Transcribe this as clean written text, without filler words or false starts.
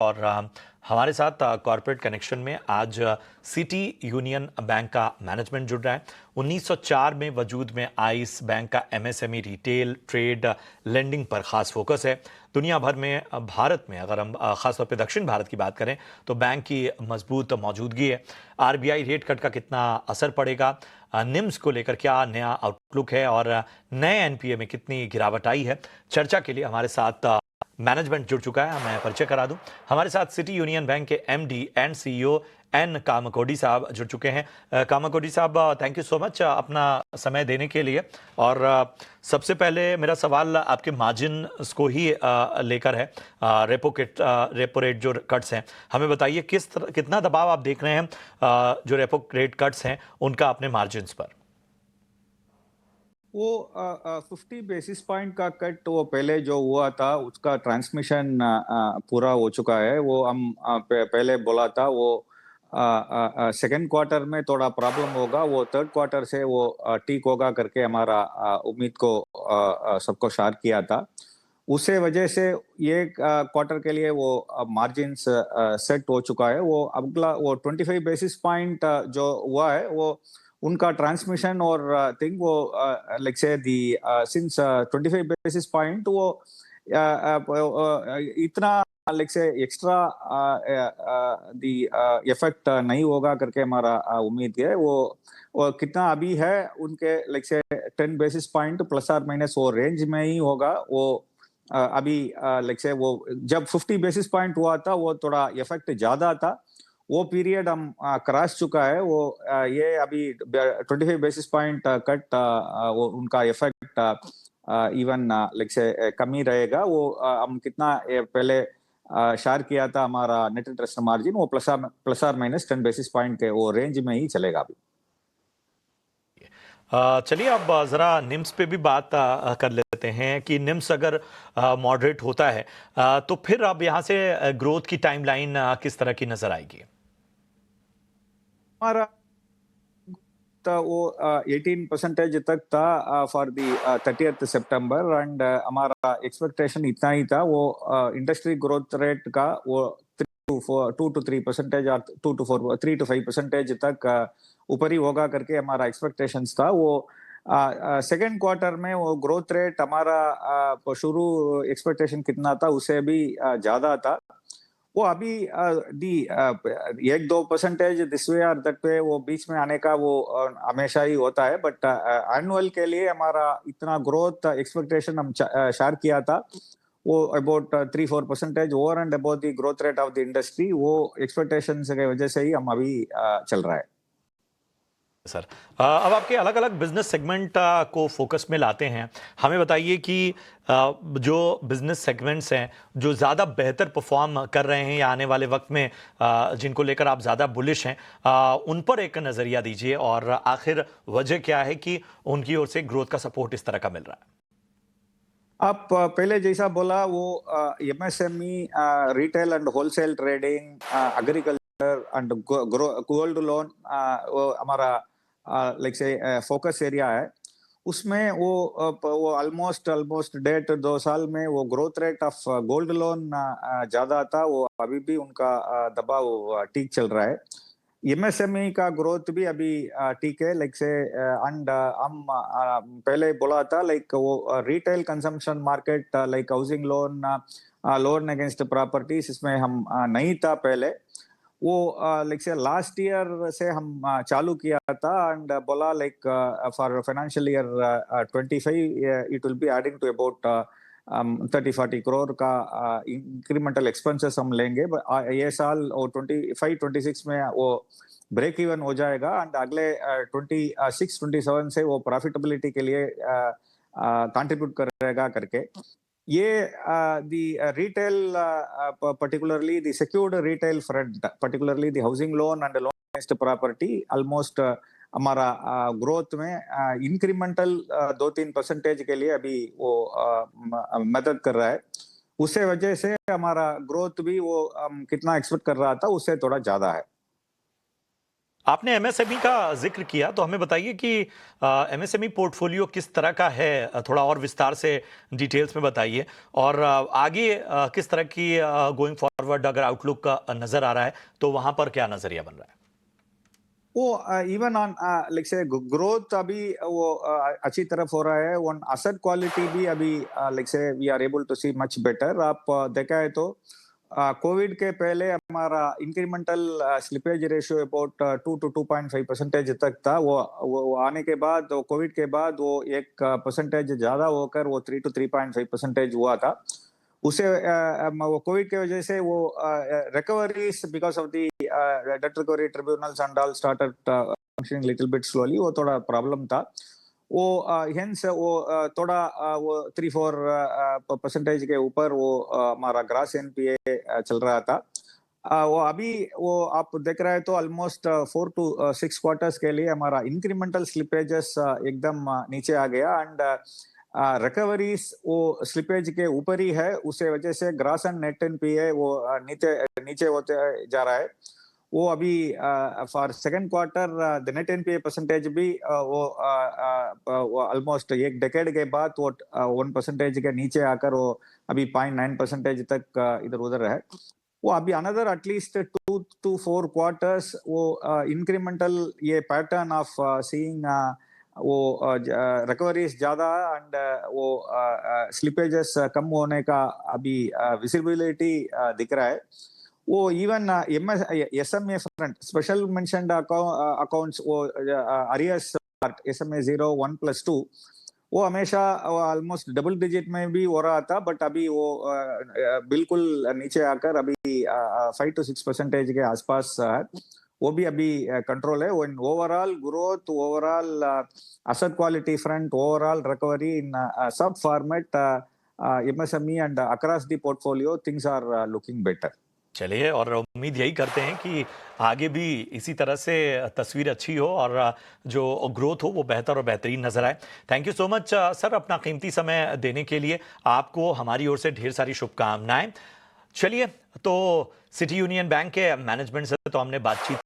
और हमारे साथ कॉर्पोरेट कनेक्शन में आज सिटी यूनियन बैंक का मैनेजमेंट जुड़ रहा है। 1904 में वजूद में आई इस बैंक का एमएसएमई रिटेल ट्रेड लेंडिंग पर खास फोकस है। दुनिया भर में भारत में अगर हम खासतौर पे दक्षिण भारत की बात करें तो बैंक की मजबूत मौजूदगी है। आरबीआई रेट कट का कितना असर पड़ेगा, निम्स को लेकर क्या नया आउटलुक है और नए एनपीए में कितनी गिरावट आई है, चर्चा के लिए हमारे साथ मैनेजमेंट जुड़ चुका है। मैं परिचय करा दूं, हमारे साथ सिटी यूनियन बैंक के एमडी एंड सीईओ एन कामाकोडी साहब जुड़ चुके हैं। कामाकोडी साहब, थैंक यू सो मच अपना समय देने के लिए। और सबसे पहले मेरा सवाल आपके मार्जिन को ही लेकर है। रेपो रेट जो कट्स हैं, हमें बताइए कितना दबाव आप देख रहे हैं जो रेपो रेट कट्स हैं उनका अपने मार्जिन पर। वो 50 बेसिस पॉइंट का कट वो पहले जो हुआ था उसका ट्रांसमिशन पूरा हो चुका है। वो हम पहले बोला था वो सेकेंड क्वार्टर में थोड़ा प्रॉब्लम होगा, वो थर्ड क्वार्टर से वो ठीक होगा करके हमारा उम्मीद को सबको शार किया था। उसे वजह से ये क्वार्टर के लिए वो मार्जिन्स सेट हो चुका है। वो अगला वो 25 बेसिस पॉइंट जो हुआ है वो उनका ट्रांसमिशन और थिंक वो लाइक से दी सिंस 25 बेसिस पॉइंट वो इतना लाइक से एक्स्ट्रा दी इफेक्ट नहीं होगा करके हमारा उम्मीद है। वो कितना अभी है उनके लाइक से 10 बेसिस पॉइंट प्लस और माइनस वो रेंज में ही होगा। वो अभी लाइक से वो जब 50 बेसिस पॉइंट हुआ था वो थोड़ा इफेक्ट ज्यादा था, वो पीरियड हम क्रॉस चुका है। वो ये अभी 25 बेसिस पॉइंट कट वो उनका इफेक्ट इवन लाइक से कम ही रहेगा। वो हम कितना पहले शार किया था हमारा नेट इंटरेस्ट मार्जिन वो प्लस और माइनस 10 बेसिस पॉइंट के वो रेंज में ही चलेगा अभी। चलिए अब ज़रा निम्स पे भी बात कर लेते हैं कि निम्स अगर मॉडरेट होता है तो फिर अब यहाँ से ग्रोथ की टाइमलाइन किस तरह की नजर आएगी? हमारा वो 18% तक था for the 30th September and हमारा एक्सपेक्टेशन इतना ही था। वो इंडस्ट्री ग्रोथ रेट का वो 2 to 3% और 3 to 5% तक ऊपर ही होगा करके हमारा एक्सपेक्टेशंस था। वो सेकेंड क्वार्टर में वो ग्रोथ रेट हमारा शुरू एक्सपेक्टेशन कितना था उससे भी ज्यादा था। वो अभी दी 1-2% दिस वे और दैट वे वो बीच में आने का वो हमेशा ही होता है। बट एनुअल के लिए हमारा इतना ग्रोथ एक्सपेक्टेशन हम शेयर किया था वो about 3-4% over and about the growth rate of the industry. वो एक्सपेक्टेशन की वजह से ही हम अभी चल रहा है। सर, अब आपके अलग अलग बिजनेस सेगमेंट को फोकस में लाते हैं। हमें बताइए कि जो बिजनेस सेगमेंट्स हैं जो ज़्यादा बेहतर परफॉर्म कर रहे हैं या आने वाले वक्त में जिनको लेकर आप ज़्यादा बुलिश हैं, उन पर एक नज़रिया दीजिए और आखिर वजह क्या है कि उनकी ओर से ग्रोथ का सपोर्ट इस तरह का मिल रहा है। आप पहले जैसा बोला वो MSME, retail and wholesale trading, agriculture and gold loan वो हमारा लाइक से फोकस एरिया है। उसमें वो ऑलमोस्ट 1.5-2 साल में वो growth rate of gold loan ज्यादा था। वो अभी भी उनका दबाव ठीक चल रहा है। एमएसएमई का ग्रोथ भी अभी ठीक है लाइक से एंड हम पहले बोला था लाइक वो retail consumption market like housing loan, loan against properties इसमें हम नहीं था पहले। वो लाइक से लास्ट ईयर से हम चालू किया था एंड बोला like for financial year 25 it will be adding to about 30-40 crore का इंक्रीमेंटल एक्सपेंसेस हम लेंगे। ये साल वो 25-26 में वो ब्रेक इवन हो जाएगा एंड अगले 26-27 से वो प्रॉफिटेबिलिटी के लिए कंट्रीब्यूट करेगा करके। ये दी retail particularly the secured retail front, particularly the housing loan and loan against property almost हमारा ग्रोथ में इंक्रीमेंटल 2-3% के लिए अभी वो मदद कर रहा है। उससे वजह से हमारा ग्रोथ भी वो कितना एक्सपेक्ट कर रहा था उससे थोड़ा ज्यादा है। आपने एमएसएमई का जिक्र किया तो हमें बताइए कि एमएसएमई पोर्टफोलियो किस तरह का है, थोड़ा और विस्तार से डिटेल्स में बताइए। और आगे किस तरह की गोइंग फॉरवर्ड अगर आउटलुक का नजर आ रहा है तो वहां पर क्या नजरिया बन रहा है? वो इवन ऑन लाइक से ग्रोथ अभी वो अच्छी तरफ हो रहा है। वन असेट क्वालिटी भी अभी लाइक से we are able to see much better. आप देखा है तो कोविड के पहले हमारा incremental slippage ratio about 2 to 2.5% तक था। वो आने के बाद, कोविड के बाद वो 1% ज्यादा होकर वो 3 to 3.5% हुआ था। उसे वो कोविड की वजह से वो recoveries because of the date recovery tribunals and all started functioning little bit slowly, वो थोड़ा प्रॉब्लम था। वो हेंस वो थोड़ा वो 3-4% के ऊपर वो हमारा ग्रास एनपीए चल रहा था। वो अभी वो आप देख रहे हैं तो ऑलमोस्ट 4 to 6 क्वार्टर्स के लिए हमारा इंक्रीमेंटल स्लिपेजेस एकदम नीचे आ गया। एंड रिकवरीज वो स्लिपेज के ऊपर ही है। उसे वजह से ग्रास एंड नेट एनपीए वो नीचे नीचे होते जा रहा है। वो अभी for second quarter the net NPA percentage भी वो ऑलमोस्ट एक डेकेड के बाद वो 1% के नीचे आकर वो अभी 0.9% तक इधर उधर है। वो अभी अनदर एटलीस्ट 2 to 4 क्वार्टर्स वो इंक्रीमेंटल ये पैटर्न ऑफ सीइंग वो रिकवरीज ज्यादा एंड वो स्लिपेजेस कम होने का अभी विजिबिलिटी दिख रहा है। वो even SMA front special mentioned accounts वो अरियर्स एसएमए 0, 1+2 वो हमेशा ऑलमोस्ट डबल डिजिट में भी हो रहा था, बट अभी वो बिल्कुल नीचे आकर अभी 5 to 6% के आसपास है। वो भी अभी कंट्रोल है। Overall growth, overall asset quality front, overall recovery in sub format MSME and across the portfolio, things are looking better. चलिए, और उम्मीद यही करते हैं कि आगे भी इसी तरह से तस्वीर अच्छी हो और जो ग्रोथ हो वो बेहतर और बेहतरीन नजर आए। Thank you so much sir, अपना कीमती समय देने के लिए। आपको हमारी ओर से ढेर सारी शुभकामनाएं। चलिए, तो सिटी यूनियन बैंक के मैनेजमेंट से तो हमने बातचीत